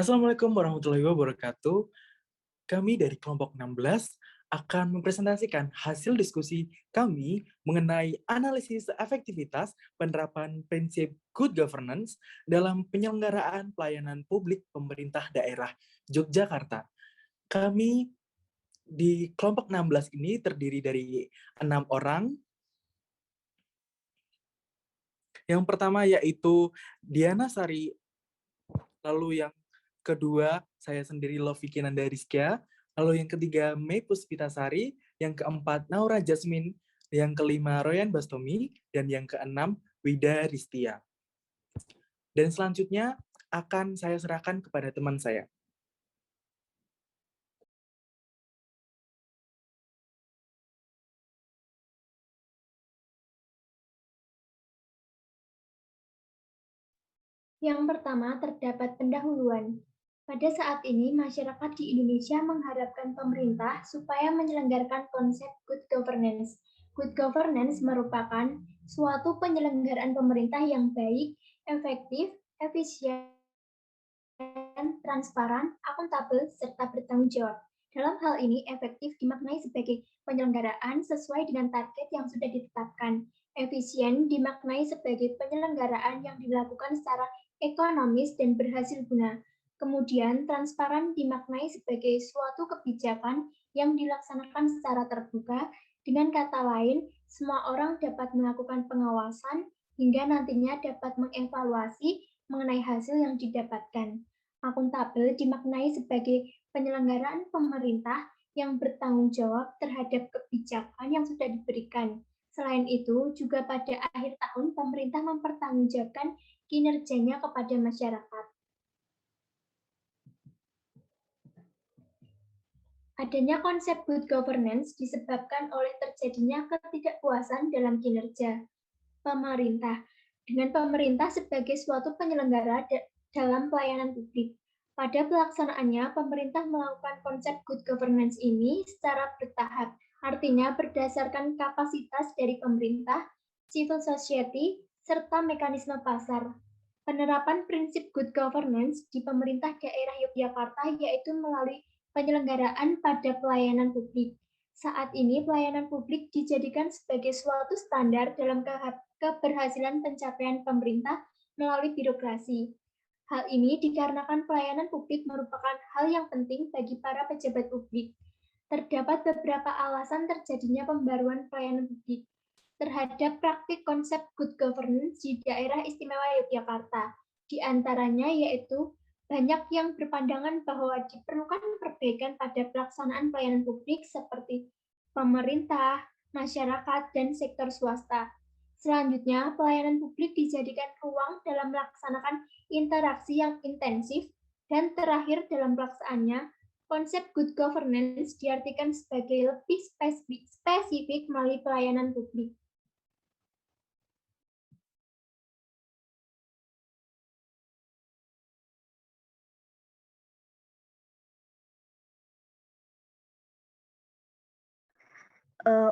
Assalamualaikum warahmatullahi wabarakatuh. Kami dari kelompok 16 akan mempresentasikan hasil diskusi kami mengenai analisis efektivitas penerapan prinsip good governance dalam penyelenggaraan pelayanan publik pemerintah daerah Yogyakarta. Kami di kelompok 16 ini terdiri dari 6 orang. Yang pertama yaitu Diana Sari, lalu yang kedua saya sendiri Lovi Kinanda Rizkia, lalu yang ketiga Mei Puspitasari, yang keempat Naura Jasmine, yang kelima Royan Bastomi, dan yang keenam Wida Ristia. Dan selanjutnya akan saya serahkan kepada teman saya. Yang pertama, terdapat pendahuluan. Pada saat ini, masyarakat di Indonesia mengharapkan pemerintah supaya menyelenggarakan konsep good governance. Good governance merupakan suatu penyelenggaraan pemerintah yang baik, efektif, efisien, transparan, akuntabel, serta bertanggung jawab. Dalam hal ini, efektif dimaknai sebagai penyelenggaraan sesuai dengan target yang sudah ditetapkan. Efisien dimaknai sebagai penyelenggaraan yang dilakukan secara ekonomis dan berhasil guna. Kemudian, transparan dimaknai sebagai suatu kebijakan yang dilaksanakan secara terbuka. Dengan kata lain, semua orang dapat melakukan pengawasan hingga nantinya dapat mengevaluasi mengenai hasil yang didapatkan. Akuntabel dimaknai sebagai penyelenggaraan pemerintah yang bertanggung jawab terhadap kebijakan yang sudah diberikan. Selain itu, juga pada akhir tahun pemerintah mempertanggungjawabkan kinerjanya kepada masyarakat. Adanya konsep good governance disebabkan oleh terjadinya ketidakpuasan dalam kinerja pemerintah dengan pemerintah sebagai suatu penyelenggara dalam pelayanan publik. Pada pelaksanaannya, pemerintah melakukan konsep good governance ini secara bertahap, artinya berdasarkan kapasitas dari pemerintah, civil society, serta mekanisme pasar. Penerapan prinsip good governance di pemerintah daerah Yogyakarta yaitu melalui penyelenggaraan pada pelayanan publik. Saat ini, pelayanan publik dijadikan sebagai suatu standar dalam keberhasilan pencapaian pemerintah melalui birokrasi. Hal ini dikarenakan pelayanan publik merupakan hal yang penting bagi para pejabat publik. Terdapat beberapa alasan terjadinya pembaruan pelayanan publik terhadap praktik konsep good governance di daerah istimewa Yogyakarta. Di antaranya yaitu banyak yang berpandangan bahwa diperlukan perbaikan pada pelaksanaan pelayanan publik seperti pemerintah, masyarakat, dan sektor swasta. Selanjutnya, pelayanan publik dijadikan ruang dalam melaksanakan interaksi yang intensif, dan terakhir dalam pelaksanaannya, konsep good governance diartikan sebagai lebih spesifik melalui pelayanan publik.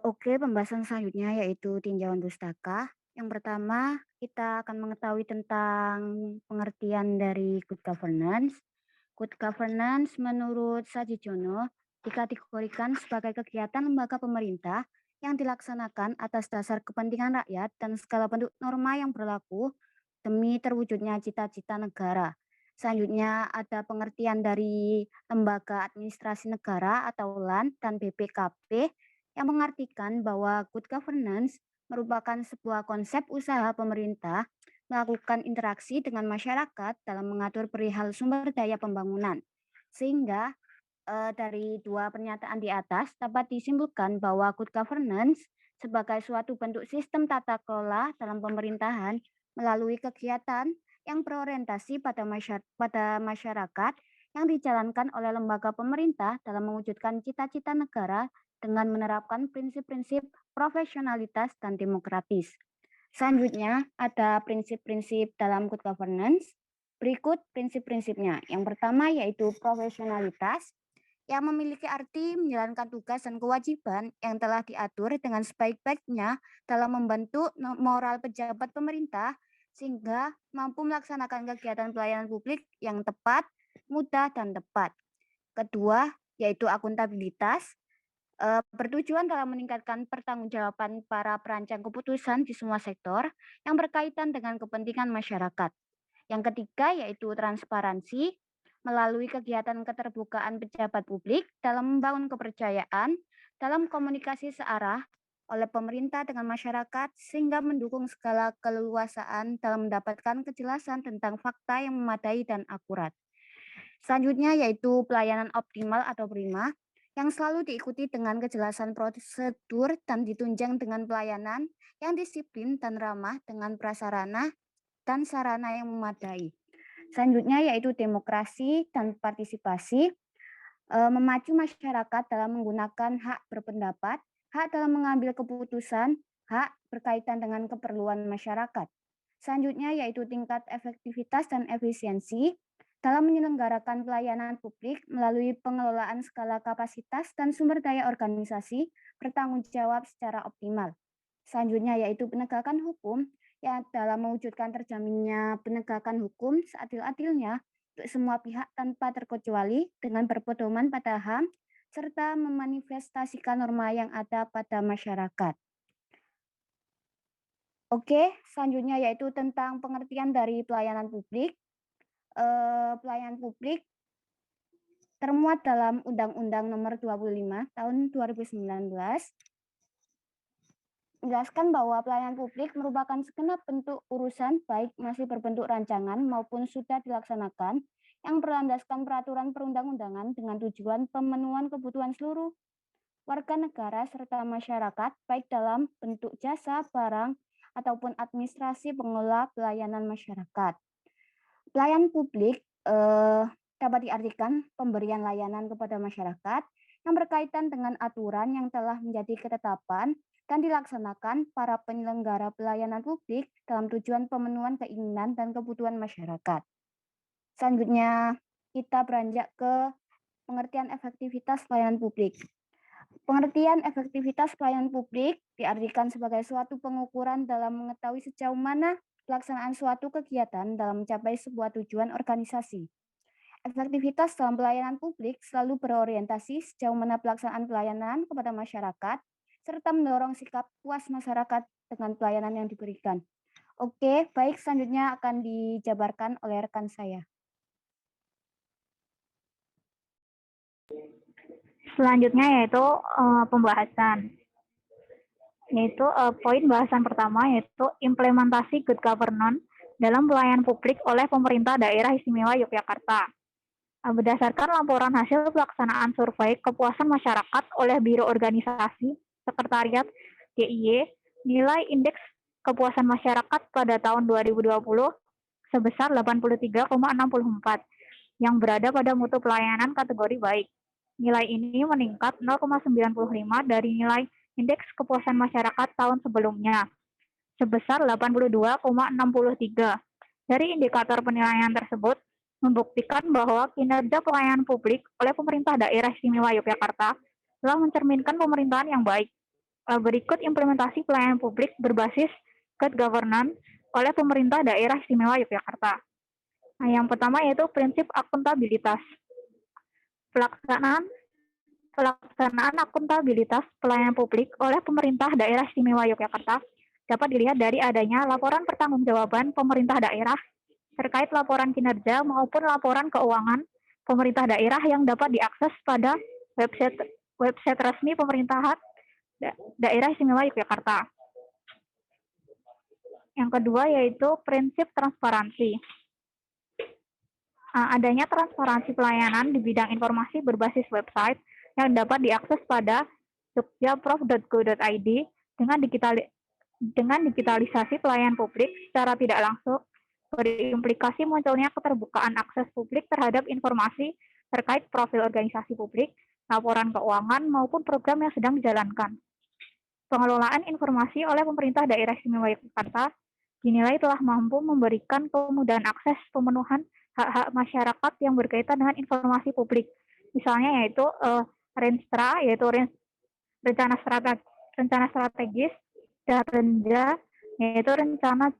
Oke, pembahasan selanjutnya yaitu tinjauan pustaka. Yang pertama, kita akan mengetahui tentang pengertian dari good governance. Good governance menurut Sajijono dikategorikan sebagai kegiatan lembaga pemerintah yang dilaksanakan atas dasar kepentingan rakyat dan segala bentuk norma yang berlaku demi terwujudnya cita-cita negara. Selanjutnya ada pengertian dari Lembaga Administrasi Negara atau LAN dan BPKP yang mengartikan bahwa good governance merupakan sebuah konsep usaha pemerintah melakukan interaksi dengan masyarakat dalam mengatur perihal sumber daya pembangunan. Sehingga dari dua pernyataan di atas dapat disimpulkan bahwa good governance sebagai suatu bentuk sistem tata kelola dalam pemerintahan melalui kegiatan yang berorientasi pada masyarakat yang dijalankan oleh lembaga pemerintah dalam mewujudkan cita-cita negara dengan menerapkan prinsip-prinsip profesionalitas dan demokratis. Selanjutnya, ada prinsip-prinsip dalam good governance. Berikut prinsip-prinsipnya. Yang pertama yaitu profesionalitas, yang memiliki arti menjalankan tugas dan kewajiban yang telah diatur dengan sebaik-baiknya dalam membentuk moral pejabat pemerintah sehingga mampu melaksanakan kegiatan pelayanan publik yang tepat mudah, dan tepat. Kedua, yaitu akuntabilitas, bertujuan dalam meningkatkan pertanggungjawaban para perancang keputusan di semua sektor yang berkaitan dengan kepentingan masyarakat. Yang ketiga, yaitu transparansi, melalui kegiatan keterbukaan pejabat publik dalam membangun kepercayaan dalam komunikasi searah oleh pemerintah dengan masyarakat sehingga mendukung segala keleluasaan dalam mendapatkan kejelasan tentang fakta yang memadai dan akurat. Selanjutnya yaitu pelayanan optimal atau prima yang selalu diikuti dengan kejelasan prosedur dan ditunjang dengan pelayanan yang disiplin dan ramah dengan prasarana dan sarana yang memadai. Selanjutnya yaitu demokrasi dan partisipasi, memacu masyarakat dalam menggunakan hak berpendapat, hak dalam mengambil keputusan, hak berkaitan dengan keperluan masyarakat. Selanjutnya yaitu tingkat efektivitas dan efisiensi dalam menyelenggarakan pelayanan publik melalui pengelolaan skala kapasitas dan sumber daya organisasi bertanggung jawab secara optimal. Selanjutnya yaitu penegakan hukum yang dalam mewujudkan terjaminnya penegakan hukum seadil-adilnya untuk semua pihak tanpa terkecuali dengan berpedoman pada HAM serta memanifestasikan norma yang ada pada masyarakat. Oke, selanjutnya yaitu tentang pengertian dari pelayanan publik. Pelayanan publik termuat dalam Undang-Undang Nomor 25 Tahun 2019 menjelaskan bahwa pelayanan publik merupakan segenap bentuk urusan baik masih berbentuk rancangan maupun sudah dilaksanakan yang berlandaskan peraturan perundang-undangan dengan tujuan pemenuhan kebutuhan seluruh warga negara serta masyarakat baik dalam bentuk jasa, barang, ataupun administrasi pengelola pelayanan masyarakat. Pelayanan publik dapat diartikan pemberian layanan kepada masyarakat yang berkaitan dengan aturan yang telah menjadi ketetapan dan dilaksanakan para penyelenggara pelayanan publik dalam tujuan pemenuhan keinginan dan kebutuhan masyarakat. Selanjutnya, kita beranjak ke pengertian efektivitas pelayanan publik. Pengertian efektivitas pelayanan publik diartikan sebagai suatu pengukuran dalam mengetahui sejauh mana pelaksanaan suatu kegiatan dalam mencapai sebuah tujuan organisasi. Efektivitas dalam pelayanan publik selalu berorientasi sejauh mana pelaksanaan pelayanan kepada masyarakat serta mendorong sikap puas masyarakat dengan pelayanan yang diberikan. Oke, baik, selanjutnya akan dijabarkan oleh rekan saya. Selanjutnya yaitu pembahasan. Yaitu poin bahasan pertama yaitu implementasi good governance dalam pelayanan publik oleh pemerintah daerah istimewa Yogyakarta. Berdasarkan laporan hasil pelaksanaan survei kepuasan masyarakat oleh Biro Organisasi Sekretariat DIY, nilai indeks kepuasan masyarakat pada tahun 2020 sebesar 83,64 yang berada pada mutu pelayanan kategori baik. Nilai ini meningkat 0,95 dari nilai indeks kepuasan masyarakat tahun sebelumnya, sebesar 82,63. Dari indikator penilaian tersebut, membuktikan bahwa kinerja pelayanan publik oleh pemerintah daerah istimewa Yogyakarta telah mencerminkan pemerintahan yang baik. Berikut implementasi pelayanan publik berbasis good governance oleh pemerintah daerah istimewa Yogyakarta. Nah, yang pertama yaitu prinsip akuntabilitas. Pelaksanaan akuntabilitas pelayanan publik oleh pemerintah daerah istimewa Yogyakarta dapat dilihat dari adanya laporan pertanggungjawaban pemerintah daerah terkait laporan kinerja maupun laporan keuangan pemerintah daerah yang dapat diakses pada website resmi pemerintahan daerah istimewa Yogyakarta. Yang kedua yaitu prinsip transparansi. Adanya transparansi pelayanan di bidang informasi berbasis website yang dapat diakses pada jogjaprov.go.id dengan digitalisasi pelayanan publik secara tidak langsung berimplikasi munculnya keterbukaan akses publik terhadap informasi terkait profil organisasi publik, laporan keuangan, maupun program yang sedang dijalankan. Pengelolaan informasi oleh pemerintah daerah istimewa Yogyakarta dinilai telah mampu memberikan kemudahan akses pemenuhan hak-hak masyarakat yang berkaitan dengan informasi publik. Misalnya yaitu Renstra, yaitu rencana strategis, dan Renja, yaitu rencana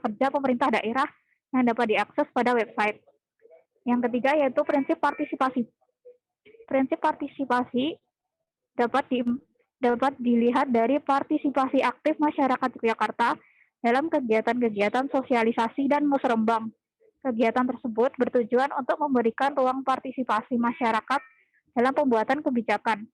kerja pemerintah daerah yang dapat diakses pada website. Yang ketiga yaitu prinsip partisipasi. Prinsip partisipasi dapat dilihat dari partisipasi aktif masyarakat Yogyakarta dalam kegiatan-kegiatan sosialisasi dan musrembang. Kegiatan tersebut bertujuan untuk memberikan ruang partisipasi masyarakat dalam pembuatan kebijakan.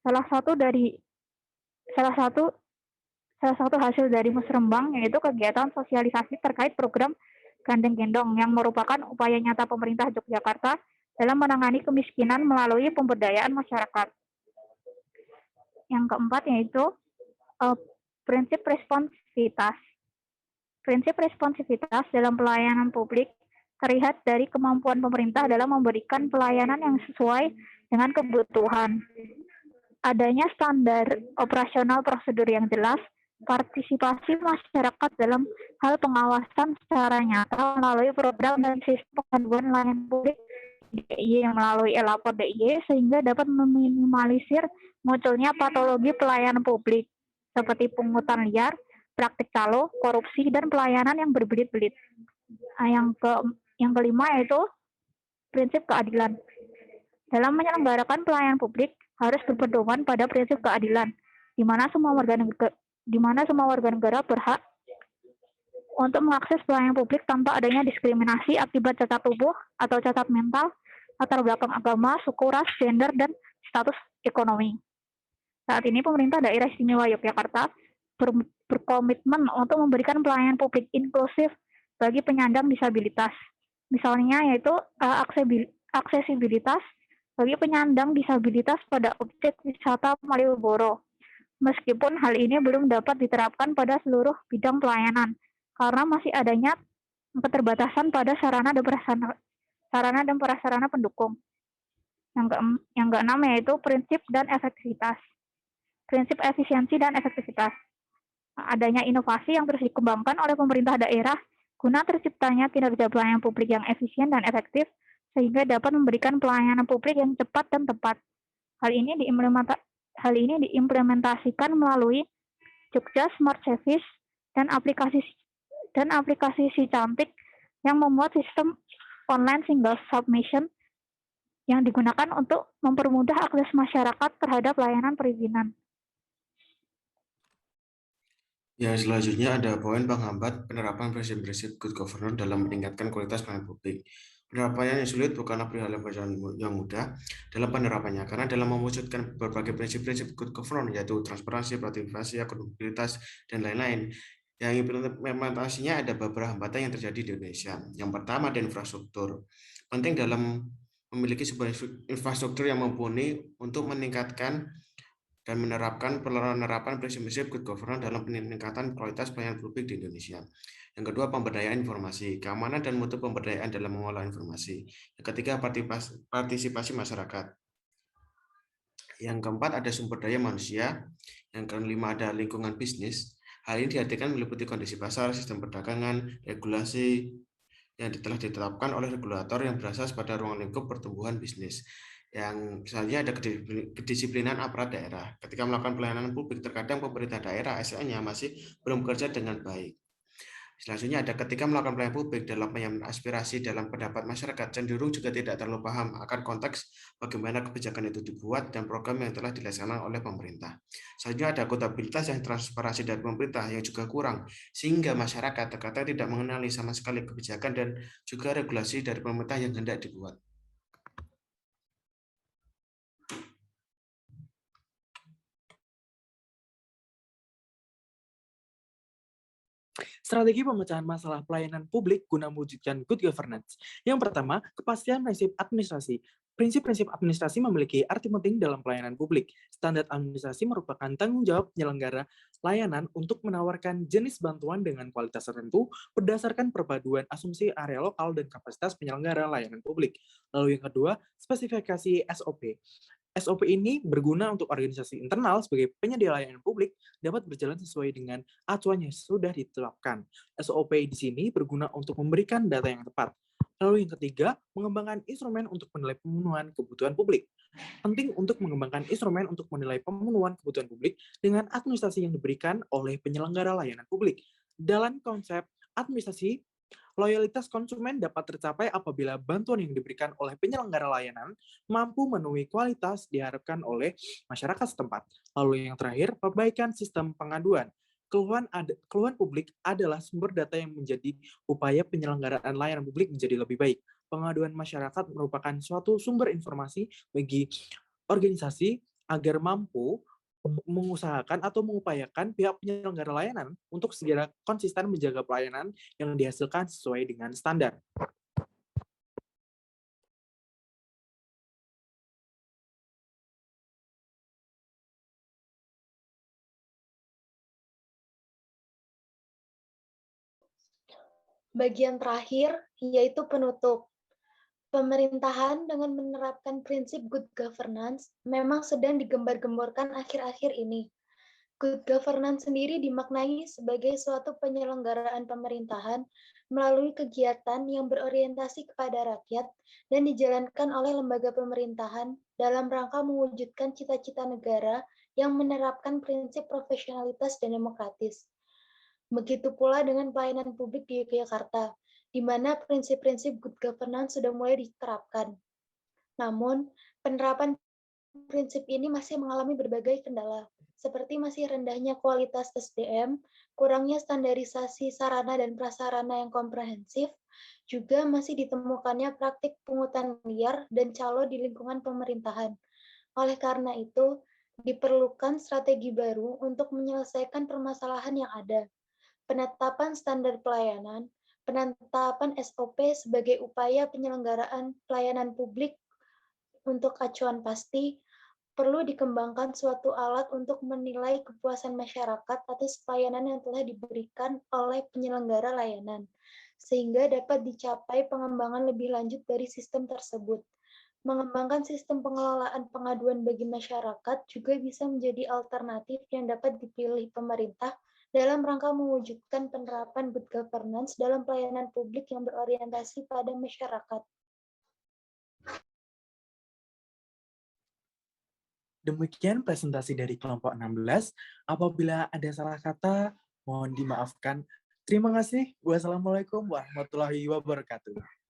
Salah satu hasil dari musrembang yaitu kegiatan sosialisasi terkait program Gandeng Gendong yang merupakan upaya nyata pemerintah Yogyakarta dalam menangani kemiskinan melalui pemberdayaan masyarakat. Yang keempat yaitu prinsip responsivitas. Prinsip responsivitas dalam pelayanan publik terlihat dari kemampuan pemerintah dalam memberikan pelayanan yang sesuai dengan kebutuhan. Adanya standar operasional prosedur yang jelas, partisipasi masyarakat dalam hal pengawasan secara nyata melalui program dan sistem pengaduan layanan publik DIY yang melalui e-lapor DIY sehingga dapat meminimalisir munculnya patologi pelayanan publik seperti pungutan liar, praktik calo, korupsi, dan pelayanan yang berbelit-belit. Yang kelima yaitu prinsip keadilan. Dalam menyelenggarakan pelayanan publik harus berpedoman pada prinsip keadilan, di mana semua warga negara berhak untuk mengakses pelayanan publik tanpa adanya diskriminasi akibat cacat tubuh atau cacat mental, latar belakang agama, suku, ras, gender, dan status ekonomi. Saat ini pemerintah daerah istimewa Yogyakarta berkomitmen untuk memberikan pelayanan publik inklusif bagi penyandang disabilitas. Misalnya yaitu aksesibilitas bagi penyandang disabilitas pada objek wisata Malioboro. Meskipun hal ini belum dapat diterapkan pada seluruh bidang pelayanan, karena masih adanya keterbatasan pada sarana dan prasarana pendukung. Yang keenam yaitu prinsip dan efektivitas. Prinsip efisiensi dan efektivitas. Adanya inovasi yang terus dikembangkan oleh pemerintah daerah guna terciptanya kinerja pelayanan publik yang efisien dan efektif sehingga dapat memberikan pelayanan publik yang cepat dan tepat. Hal ini diimplementasikan melalui Jogja Smart Service dan aplikasi Si Cantik yang memuat sistem online single submission yang digunakan untuk mempermudah akses masyarakat terhadap layanan perizinan. Yang selanjutnya ada poin penghambat penerapan prinsip-prinsip good governance dalam meningkatkan kualitas pelayanan publik. Penerapannya yang sulit bukanlah perihal yang mudah dalam penerapannya, karena dalam mewujudkan berbagai prinsip-prinsip good governance yaitu transparansi, partisipasi, akuntabilitas, dan lain-lain. Yang implementasinya ada beberapa hambatan yang terjadi di Indonesia. Yang pertama ada infrastruktur. Penting dalam memiliki sebuah infrastruktur yang mumpuni untuk meningkatkan dan menerapkan penerapan prinsip-prinsip good governance dalam peningkatan kualitas pelayanan publik di Indonesia. Yang kedua, pemberdayaan informasi, keamanan dan mutu pemberdayaan dalam mengolah informasi. Yang ketiga, partisipasi masyarakat. Yang keempat, ada sumber daya manusia. Yang kelima, ada lingkungan bisnis. Hal ini diartikan meliputi kondisi pasar, sistem perdagangan, regulasi yang telah ditetapkan oleh regulator yang berasas pada ruang lingkup pertumbuhan bisnis. Yang selanjutnya ada kedisiplinan aparat daerah. Ketika melakukan pelayanan publik, terkadang pemerintah daerah ASN-nya masih belum bekerja dengan baik. Selanjutnya ada ketika melakukan pelayanan publik dalam penyampaian aspirasi dalam pendapat masyarakat, cenderung juga tidak terlalu paham akan konteks bagaimana kebijakan itu dibuat dan program yang telah dilaksanakan oleh pemerintah. Selanjutnya ada akuntabilitas yang transparansi dari pemerintah yang juga kurang, sehingga masyarakat terkadang tidak mengenali sama sekali kebijakan dan juga regulasi dari pemerintah yang hendak dibuat. Strategi pemecahan masalah pelayanan publik guna mewujudkan good governance. Yang pertama, kepastian prinsip administrasi. Prinsip-prinsip administrasi memiliki arti penting dalam pelayanan publik. Standar administrasi merupakan tanggung jawab penyelenggara layanan untuk menawarkan jenis bantuan dengan kualitas tertentu berdasarkan perpaduan asumsi area lokal dan kapasitas penyelenggara layanan publik. Lalu yang kedua, spesifikasi SOP. SOP ini berguna untuk organisasi internal sebagai penyedia layanan publik dapat berjalan sesuai dengan acuan yang sudah ditetapkan. SOP di sini berguna untuk memberikan data yang tepat. Lalu yang ketiga, mengembangkan instrumen untuk menilai pemenuhan kebutuhan publik. Penting untuk mengembangkan instrumen untuk menilai pemenuhan kebutuhan publik dengan administrasi yang diberikan oleh penyelenggara layanan publik. Dalam konsep administrasi, Loyalitas konsumen dapat tercapai apabila bantuan yang diberikan oleh penyelenggara layanan mampu memenuhi kualitas diharapkan oleh masyarakat setempat. Lalu yang terakhir, perbaikan sistem pengaduan. Keluhan publik adalah sumber data yang menjadi upaya penyelenggaraan layanan publik menjadi lebih baik. Pengaduan masyarakat merupakan suatu sumber informasi bagi organisasi agar mampu mengusahakan atau mengupayakan pihak penyelenggara layanan untuk segera konsisten menjaga pelayanan yang dihasilkan sesuai dengan standar. Bagian terakhir yaitu penutup. Pemerintahan dengan menerapkan prinsip good governance memang sedang digembar-gemborkan akhir-akhir ini. Good governance sendiri dimaknai sebagai suatu penyelenggaraan pemerintahan melalui kegiatan yang berorientasi kepada rakyat dan dijalankan oleh lembaga pemerintahan dalam rangka mewujudkan cita-cita negara yang menerapkan prinsip profesionalitas dan demokratis. Begitu pula dengan pelayanan publik di Yogyakarta, di mana prinsip-prinsip good governance sudah mulai diterapkan. Namun, penerapan prinsip ini masih mengalami berbagai kendala, seperti masih rendahnya kualitas SDM, kurangnya standarisasi sarana dan prasarana yang komprehensif, juga masih ditemukannya praktik pungutan liar dan calo di lingkungan pemerintahan. Oleh karena itu, diperlukan strategi baru untuk menyelesaikan permasalahan yang ada. Penetapan standar pelayanan, penetapan SOP sebagai upaya penyelenggaraan pelayanan publik untuk acuan pasti, perlu dikembangkan suatu alat untuk menilai kepuasan masyarakat atas pelayanan yang telah diberikan oleh penyelenggara layanan, sehingga dapat dicapai pengembangan lebih lanjut dari sistem tersebut. Mengembangkan sistem pengelolaan pengaduan bagi masyarakat juga bisa menjadi alternatif yang dapat dipilih pemerintah dalam rangka mewujudkan penerapan good governance dalam pelayanan publik yang berorientasi pada masyarakat. Demikian presentasi dari kelompok 16. Apabila ada salah kata, mohon dimaafkan. Terima kasih. Wassalamualaikum warahmatullahi wabarakatuh.